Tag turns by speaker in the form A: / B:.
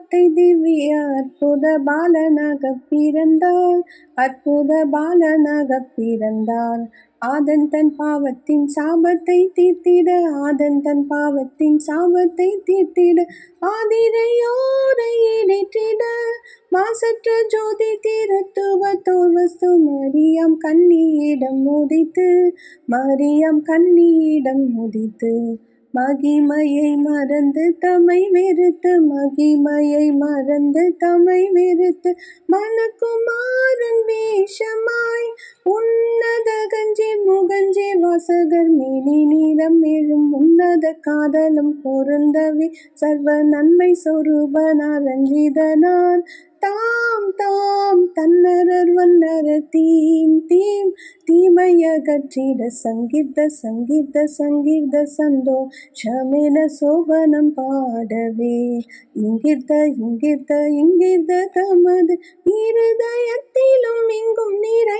A: வார்த்தை திவ்ய அற்புத பாலனாக பிறந்தார், அற்புத பாலனாக பிறந்தார். ஆதன் தன் பாவத்தின் சாபத்தை தீர்த்திட, ஆதன் தன் பாவத்தின் சாபத்தை தீர்த்திட, ஆதிரையோரை ஏற்றிட, மாசற்ற ஜோதி தீரத்துவ தோர்வஸ்து மரியாம் கன்னியிடம் உதித்து, மரியாம் கன்னியிடம் உதித்து, மகிமையை மறந்து தம்மை வெறுத்து, மகிமையை மறந்து தம்மை வெறுத்து, மனக்குமாரன் வேஷமாய் உன்னத கஞ்சி முகஞ்சி வாசகர் மேனி நீளம் எழும் உன்னத காதலும் பொருந்தவே சர்வ நன்மை சொரூபனார் ரஞ்சிதனார். தாம் தாம் தன்னரர் வன்னரர் தீம் தீம் தீமையகற்றிட சங்கீர்த்த சங்கீர்த்த சங்கீர்த்த சந்தோஷமென சோபனம் பாடவே, இங்கிர்த்த இங்கிர்த்த இங்கிர்த்த தமது இருதயத்திலும் இங்கும் நிற